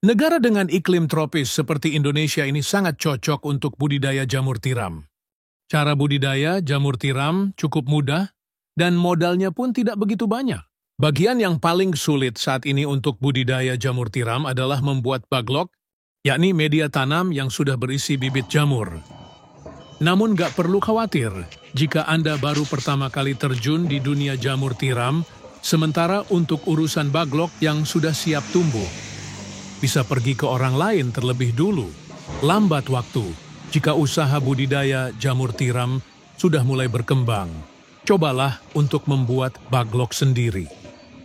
Negara dengan iklim tropis seperti Indonesia ini sangat cocok untuk budidaya jamur tiram. Cara budidaya jamur tiram cukup mudah dan modalnya pun tidak begitu banyak. Bagian yang paling sulit saat ini untuk budidaya jamur tiram adalah membuat baglok, yakni media tanam yang sudah berisi bibit jamur. Namun gak perlu khawatir jika Anda baru pertama kali terjun di dunia jamur tiram, sementara untuk urusan baglok yang sudah siap tumbuh, bisa pergi ke orang lain terlebih dulu. Lambat waktu jika usaha budidaya jamur tiram sudah mulai berkembang. Cobalah untuk membuat baglok sendiri.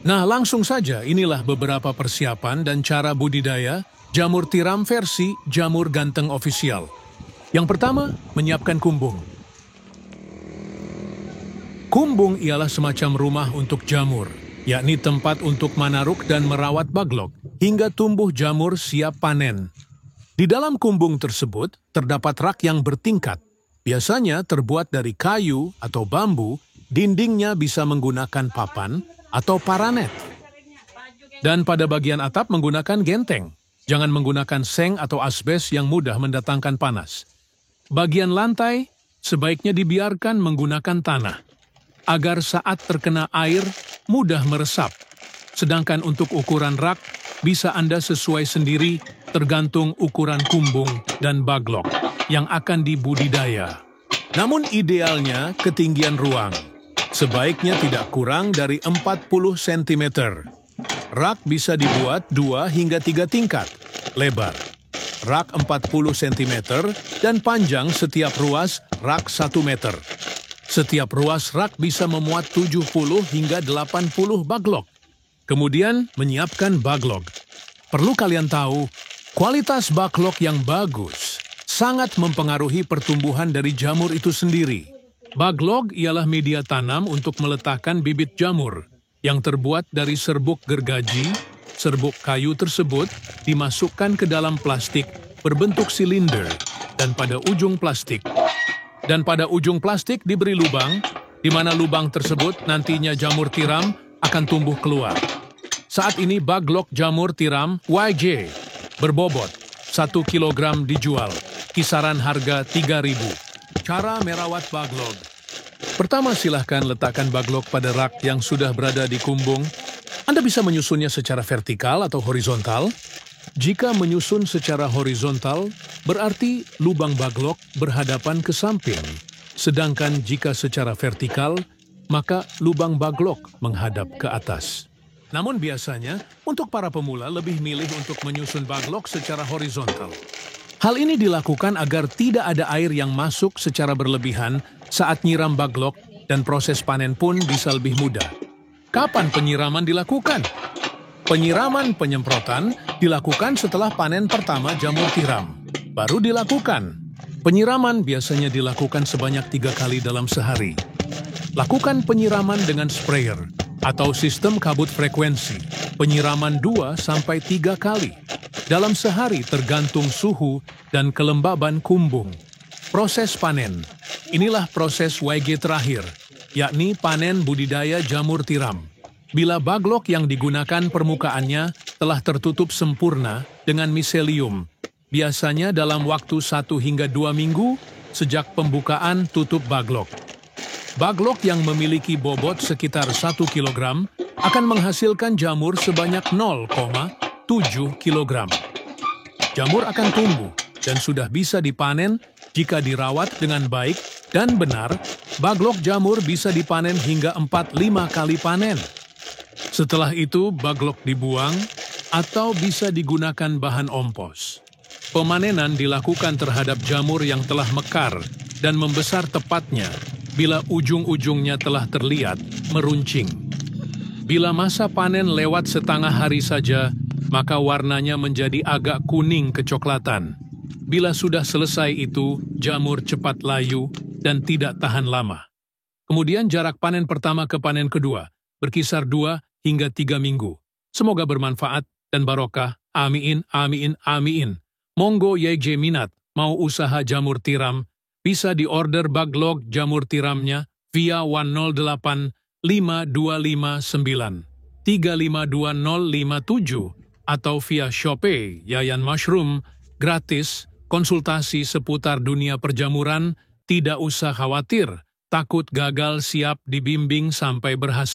Nah, langsung saja inilah beberapa persiapan dan cara budidaya jamur tiram versi Jamur Ganteng Official. Yang pertama, menyiapkan kumbung. Kumbung ialah semacam rumah untuk jamur, yakni tempat untuk manaruk dan merawat baglok hingga tumbuh jamur siap panen. Di dalam kumbung tersebut terdapat rak yang bertingkat, biasanya terbuat dari kayu atau bambu, dindingnya bisa menggunakan papan atau paranet. Dan pada bagian atap menggunakan genteng, jangan menggunakan seng atau asbes yang mudah mendatangkan panas. Bagian lantai sebaiknya dibiarkan menggunakan tanah, agar saat terkena air mudah meresap. Sedangkan untuk ukuran rak, bisa Anda sesuai sendiri tergantung ukuran kumbung dan baglok yang akan dibudidaya. Namun idealnya ketinggian ruang sebaiknya tidak kurang dari 40 cm. Rak bisa dibuat 2 hingga 3 tingkat lebar. Rak 40 cm dan panjang setiap ruas rak 1 meter. Setiap ruas rak bisa memuat 70 hingga 80 baglok. Kemudian menyiapkan baglok. Perlu kalian tahu, kualitas baglok yang bagus sangat mempengaruhi pertumbuhan dari jamur itu sendiri. Baglok ialah media tanam untuk meletakkan bibit jamur yang terbuat dari serbuk gergaji. Serbuk kayu tersebut dimasukkan ke dalam plastik berbentuk silinder dan pada ujung plastik diberi lubang, di mana lubang tersebut nantinya jamur tiram akan tumbuh keluar. Saat ini baglok jamur tiram YJ berbobot 1 kg dijual, kisaran harga 3.000. Cara merawat baglok. Pertama, silahkan letakkan baglok pada rak yang sudah berada di kumbung. Anda bisa menyusunnya secara vertikal atau horizontal. Jika menyusun secara horizontal, berarti lubang baglok berhadapan ke samping. Sedangkan jika secara vertikal, maka lubang baglok menghadap ke atas. Namun biasanya, untuk para pemula lebih milih untuk menyusun baglok secara horizontal. Hal ini dilakukan agar tidak ada air yang masuk secara berlebihan saat nyiram baglok dan proses panen pun bisa lebih mudah. Kapan penyiraman dilakukan? Penyiraman penyemprotan dilakukan setelah panen pertama jamur tiram. Baru dilakukan. Penyiraman biasanya dilakukan sebanyak 3 kali dalam sehari. Lakukan penyiraman dengan sprayer atau sistem kabut frekuensi. Penyiraman 2-3 kali dalam sehari tergantung suhu dan kelembaban kumbung. Proses panen. Inilah proses YG terakhir, yakni panen budidaya jamur tiram. Bila baglok yang digunakan permukaannya telah tertutup sempurna dengan miselium, biasanya dalam waktu 1 hingga 2 minggu sejak pembukaan tutup baglok. Baglok yang memiliki bobot sekitar 1 kg akan menghasilkan jamur sebanyak 0,7 kg. Jamur akan tumbuh dan sudah bisa dipanen jika dirawat dengan baik dan benar. Baglok jamur bisa dipanen hingga 4-5 kali panen. Setelah itu, baglok dibuang atau bisa digunakan bahan ompos. Pemanenan dilakukan terhadap jamur yang telah mekar dan membesar tepatnya bila ujung-ujungnya telah terlihat meruncing. Bila masa panen lewat setengah hari saja, maka warnanya menjadi agak kuning kecoklatan. Bila sudah selesai itu, jamur cepat layu dan tidak tahan lama. Kemudian jarak panen pertama ke panen kedua berkisar 2 hingga 3 minggu. Semoga bermanfaat dan barokah. Amin, amin, amin. Monggo YJ minat mau usaha jamur tiram, bisa diorder baglok jamur tiramnya via 108 5259 352057 atau via Shopee Yayan Mushroom, gratis, konsultasi seputar dunia perjamuran, tidak usah khawatir, takut gagal siap dibimbing sampai berhasil.